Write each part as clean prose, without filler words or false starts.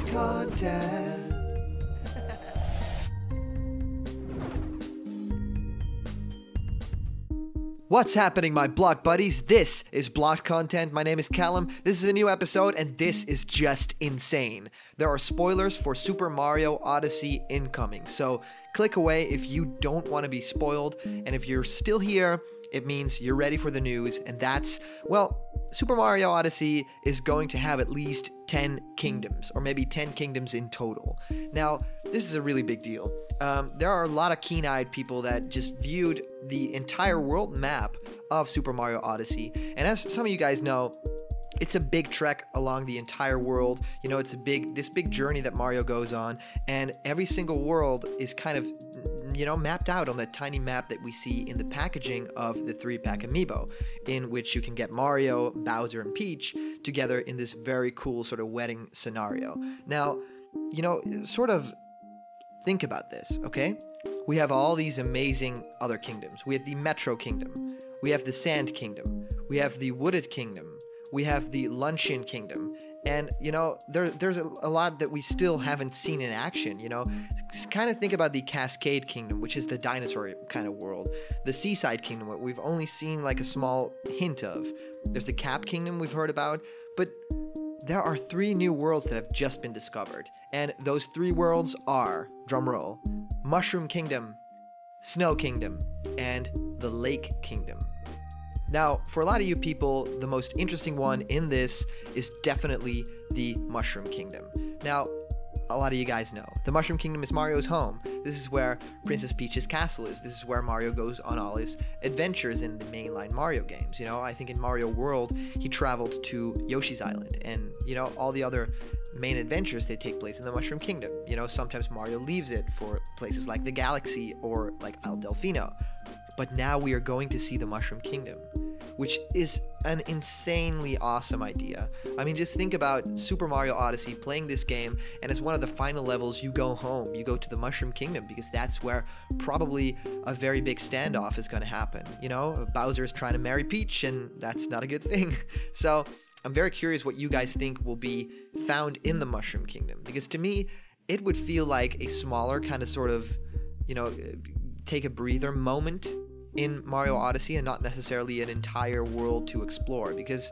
block content. What's happening, my block buddies? This is Blocked Content. My name is Callum. This is a new episode, and this is just insane. There are spoilers for Super Mario Odyssey incoming, so click away if you don't want to be spoiled, and if you're still here, it means you're ready for the news, and that's, well, Super Mario Odyssey is going to have at least 10 kingdoms, or maybe 10 kingdoms in total. Now, this is a really big deal. There are a lot of keen-eyed people that just viewed the entire world map of Super Mario Odyssey, and as some of you guys know, it's a big trek along the entire world. You know, it's this big journey that Mario goes on, and every single world is kind of, you know, mapped out on that tiny map that we see in the packaging of the 3-pack amiibo, in which you can get Mario, Bowser, and Peach together in this very cool sort of wedding scenario. Now, you know, sort of think about this, okay? We have all these amazing other kingdoms. We have the Metro Kingdom. We have the Sand Kingdom. We have the Wooded Kingdom. We have the Luncheon Kingdom. And, you know, there's a lot that we still haven't seen in action, you know. Just kind of think about the Cascade Kingdom, which is the dinosaur kind of world. The Seaside Kingdom, what we've only seen like a small hint of. There's the Cap Kingdom we've heard about. But there are 3 new worlds that have just been discovered. And those 3 worlds are, drumroll, Mushroom Kingdom, Snow Kingdom, and the Lake Kingdom. Now, for a lot of you people, the most interesting one in this is definitely the Mushroom Kingdom. Now, a lot of you guys know, the Mushroom Kingdom is Mario's home. This is where Princess Peach's castle is. This is where Mario goes on all his adventures in the mainline Mario games. You know, I think in Mario World, he traveled to Yoshi's Island, and, you know, all the other main adventures, they take place in the Mushroom Kingdom. You know, sometimes Mario leaves it for places like the Galaxy or like Isle Delfino. But now we are going to see the Mushroom Kingdom, which is an insanely awesome idea. I mean, just think about Super Mario Odyssey, playing this game, and as one of the final levels, you go home, you go to the Mushroom Kingdom, because that's where probably a very big standoff is going to happen. You know, Bowser is trying to marry Peach, and that's not a good thing. So I'm very curious what you guys think will be found in the Mushroom Kingdom, because to me, it would feel like a smaller kind of sort of, you know, take a breather moment in Mario Odyssey, and not necessarily an entire world to explore, because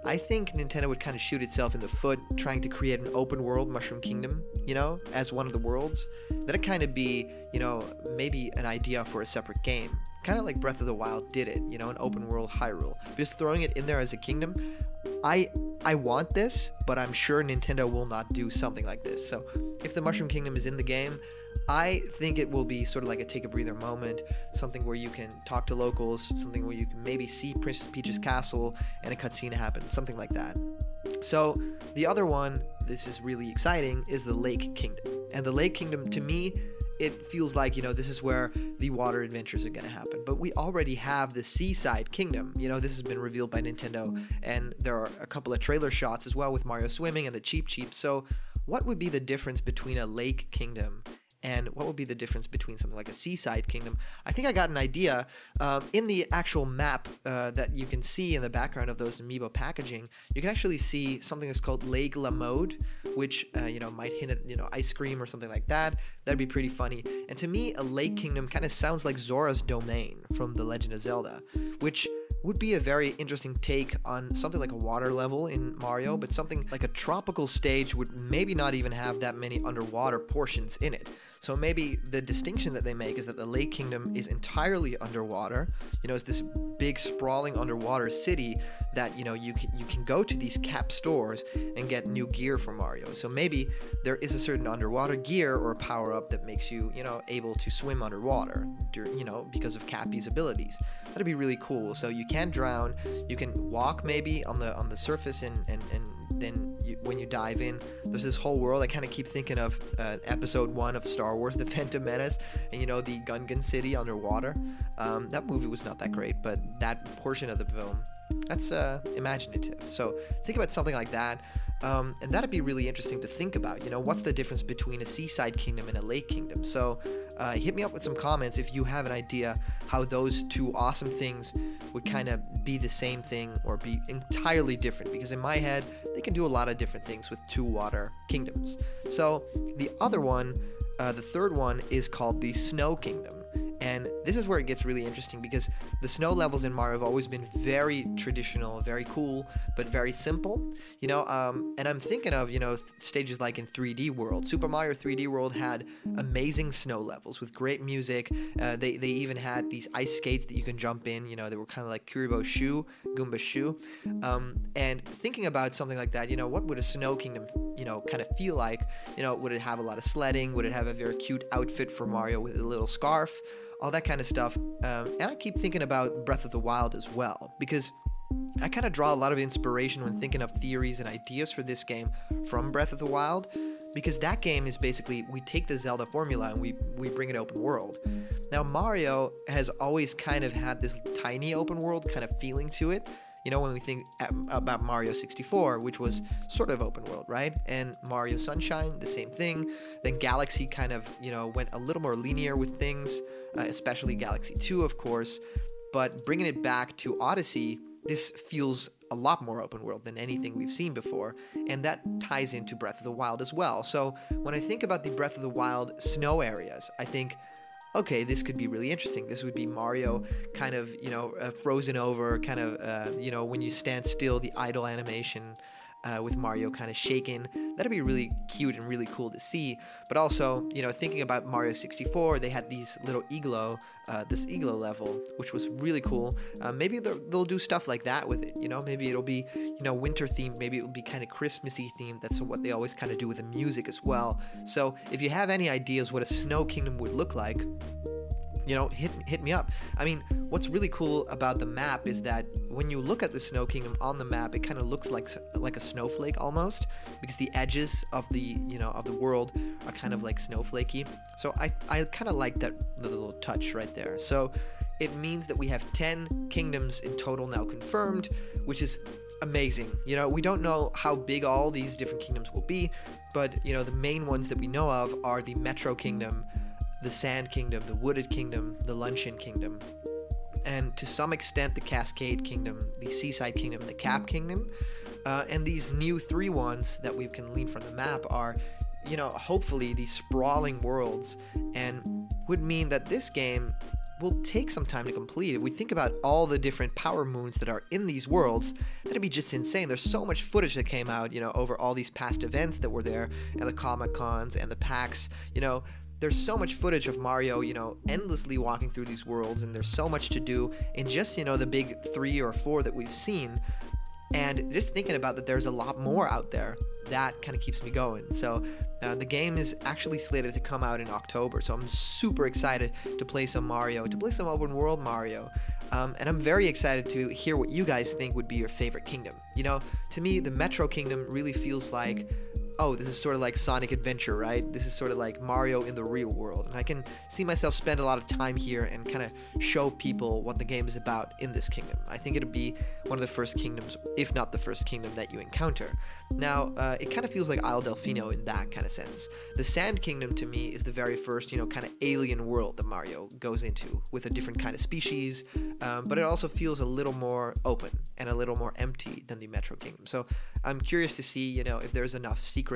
I think Nintendo would kind of shoot itself in the foot trying to create an open world Mushroom Kingdom, you know, as one of the worlds. That'd kind of be, you know, maybe an idea for a separate game, kind of like Breath of the Wild did it, you know, an open world Hyrule. Just throwing it in there as a kingdom, I want this, but I'm sure Nintendo will not do something like this. So if the Mushroom Kingdom is in the game, I think it will be sort of like a take a breather moment, something where you can talk to locals, something where you can maybe see Princess Peach's castle and a cutscene happen, something like that. So the other one, this is really exciting, is the Lake Kingdom. And the Lake Kingdom, to me, it feels like, you know, this is where the water adventures are going to happen. But we already have the Seaside Kingdom. You know, this has been revealed by Nintendo, and there are a couple of trailer shots as well with Mario swimming and the Cheep Cheep. So what would be the difference between a Lake Kingdom and what would be the difference between something like a Seaside Kingdom? I think I got an idea. In the actual map that you can see in the background of those amiibo packaging, you can actually see something that's called Lake La Mode, which, you know, might hint at, you know, ice cream or something like that. That'd be pretty funny. And to me, a Lake Kingdom kind of sounds like Zora's Domain from The Legend of Zelda, which would be a very interesting take on something like a water level in Mario, but something like a tropical stage would maybe not even have that many underwater portions in it. So maybe the distinction that they make is that the Lake Kingdom is entirely underwater. You know, it's this big sprawling underwater city that, you know, you can go to these cap stores and get new gear for Mario. So maybe there is a certain underwater gear or a power-up that makes you, you know, able to swim underwater, you know, because of Cappy's abilities. That'd be really cool. So you can drown, you can walk maybe on the surface, and then when you dive in, there's this whole world. I kind of keep thinking of episode 1 of Star Wars, The Phantom Menace, and, you know, the Gungan City underwater. That movie was not that great, but that portion of the film, that's imaginative. So think about something like that. And that'd be really interesting to think about. You know, what's the difference between a Seaside Kingdom and a Lake Kingdom? So hit me up with some comments if you have an idea how those two awesome things would kind of be the same thing or be entirely different. Because in my head, they can do a lot of different things with 2 water kingdoms. So the other one, the third one, is called the Snow Kingdom. And this is where it gets really interesting, because the snow levels in Mario have always been very traditional, very cool, but very simple, and I'm thinking of, stages like in 3D World. Super Mario 3D World had amazing snow levels with great music. They even had these ice skates that you can jump in, they were kind of like Goomba Shoe. And thinking about something like that, what would a Snow Kingdom, kind of feel like? Would it have a lot of sledding? Would it have a very cute outfit for Mario with a little scarf? All that kind of stuff. And I keep thinking about Breath of the Wild as well, because I kind of draw a lot of inspiration when thinking of theories and ideas for this game from Breath of the Wild, because that game is basically, we take the Zelda formula and we bring it open world. Now, Mario has always kind of had this tiny open world kind of feeling to it. When we think about Mario 64, which was sort of open world, right? And Mario Sunshine, the same thing. Then Galaxy kind of, went a little more linear with things, especially Galaxy 2, of course. But bringing it back to Odyssey, this feels a lot more open world than anything we've seen before. And that ties into Breath of the Wild as well. So when I think about the Breath of the Wild snow areas, I think, okay, this could be really interesting. This would be Mario kind of, frozen over, kind of, when you stand still, the idle animation with Mario kind of shaking. That'd be really cute and really cool to see. But also, thinking about Mario 64, they had these little this igloo level, which was really cool. Maybe they'll do stuff like that with it. Maybe it'll be, winter themed. Maybe it'll be kind of Christmassy themed. That's what they always kind of do with the music as well. So if you have any ideas what a Snow Kingdom would look like, hit me up. I mean, what's really cool about the map is that when you look at the Snow Kingdom on the map, it kind of looks like a snowflake almost, because the edges of the of the world are kind of like snowflakey. So I kind of like that little touch right there. So it means that we have 10 kingdoms in total now confirmed, which is amazing. We don't know how big all these different kingdoms will be, but the main ones that we know of are the Metro Kingdom, the Sand Kingdom, the Wooded Kingdom, the Luncheon Kingdom, and to some extent the Cascade Kingdom, the Seaside Kingdom, the Cap Kingdom. And these new 3 ones that we can glean from the map are, hopefully these sprawling worlds, and would mean that this game will take some time to complete. If we think about all the different power moons that are in these worlds, that'd be just insane. There's so much footage that came out, over all these past events that were there, and the Comic-Cons and the PAX, There's so much footage of Mario, endlessly walking through these worlds, and there's so much to do in just, the big 3 or 4 that we've seen. And just thinking about that there's a lot more out there, that kind of keeps me going. So the game is actually slated to come out in October, so I'm super excited to play some Mario, to play some open world Mario. And I'm very excited to hear what you guys think would be your favorite kingdom. To me, the Metro Kingdom really feels like, oh, this is sort of like Sonic Adventure, right? This is sort of like Mario in the real world. And I can see myself spend a lot of time here and kind of show people what the game is about in this kingdom. I think it'd be one of the first kingdoms, if not the first kingdom that you encounter. Now, it kind of feels like Isle Delfino in that kind of sense. The Sand Kingdom, to me, is the very first, kind of alien world that Mario goes into with a different kind of species, but it also feels a little more open and a little more empty than the Metro Kingdom. So I'm curious to see, if there's enough secrets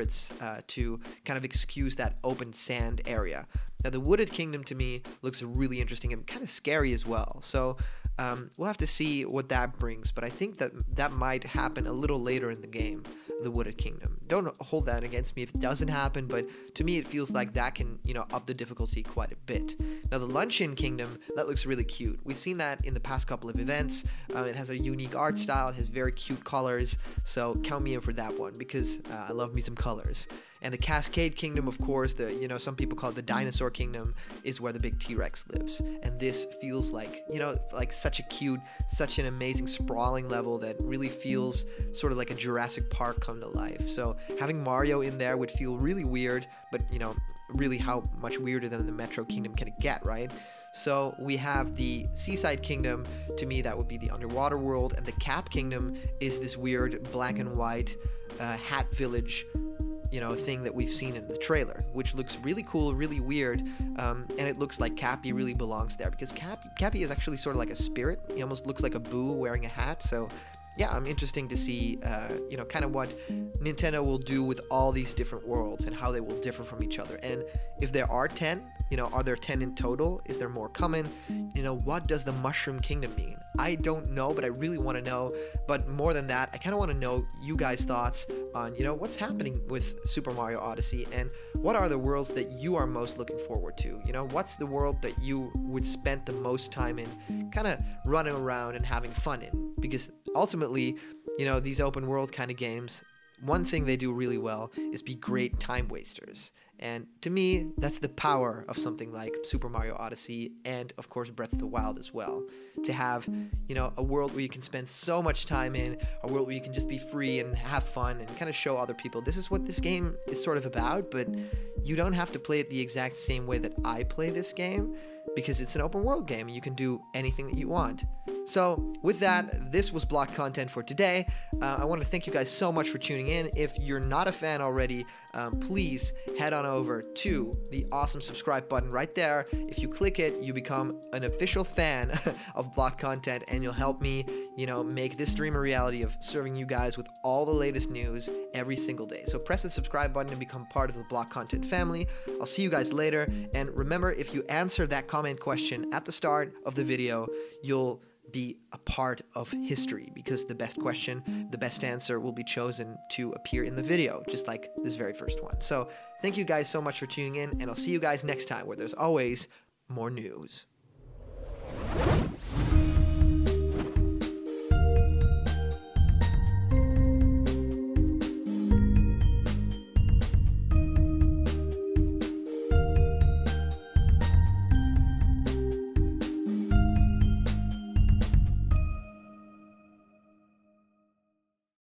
to kind of excuse that open sand area. Now, the Wooded Kingdom, to me, looks really interesting and kind of scary as well. So we'll have to see what that brings, but I think that might happen a little later in the game, the Wooded Kingdom. Don't hold that against me if it doesn't happen, but to me it feels like that can, up the difficulty quite a bit. Now, the Luncheon Kingdom, that looks really cute. We've seen that in the past couple of events. It has a unique art style, it has very cute colors, so count me in for that one, because I love me some colors. And the Cascade Kingdom, of course, some people call it the Dinosaur Kingdom, is where the big T-Rex lives. And this feels like, like such a cute, such an amazing sprawling level that really feels sort of like a Jurassic Park come to life. So having Mario in there would feel really weird, but, really how much weirder than the Metro Kingdom can it get, right? So we have the Seaside Kingdom. To me, that would be the underwater world. And the Cap Kingdom is this weird black and white hat village thing that we've seen in the trailer, which looks really cool, really weird, and it looks like Cappy really belongs there, because Cappy is actually sort of like a spirit. He almost looks like a Boo wearing a hat, so yeah, I'm interested to see, kind of what Nintendo will do with all these different worlds and how they will differ from each other. And if there are 10, are there 10 in total? Is there more coming? What does the Mushroom Kingdom mean? I don't know, but I really want to know. But more than that, I kind of want to know you guys' thoughts on, what's happening with Super Mario Odyssey, and what are the worlds that you are most looking forward to? What's the world that you would spend the most time in, kind of running around and having fun in? Because ultimately, these open world kind of games, one thing they do really well is be great time wasters. And to me, that's the power of something like Super Mario Odyssey and, of course, Breath of the Wild as well. To have, a world where you can spend so much time in, a world where you can just be free and have fun and kind of show other people this is what this game is sort of about, but you don't have to play it the exact same way that I play this game, because it's an open world game and you can do anything that you want. So with that, this was block content for today. I want to thank you guys so much for tuning in. If you're not a fan already, please head on over to the awesome subscribe button right there. If you click it, you become an official fan of block content, and you'll help me, make this dream a reality of serving you guys with all the latest news every single day. So press the subscribe button and become part of the block content family. I'll see you guys later. And remember, if you answer that comment question at the start of the video, you'll be a part of history, because the best question, the best answer will be chosen to appear in the video, just like this very first one. So thank you guys so much for tuning in, and I'll see you guys next time, where there's always more news.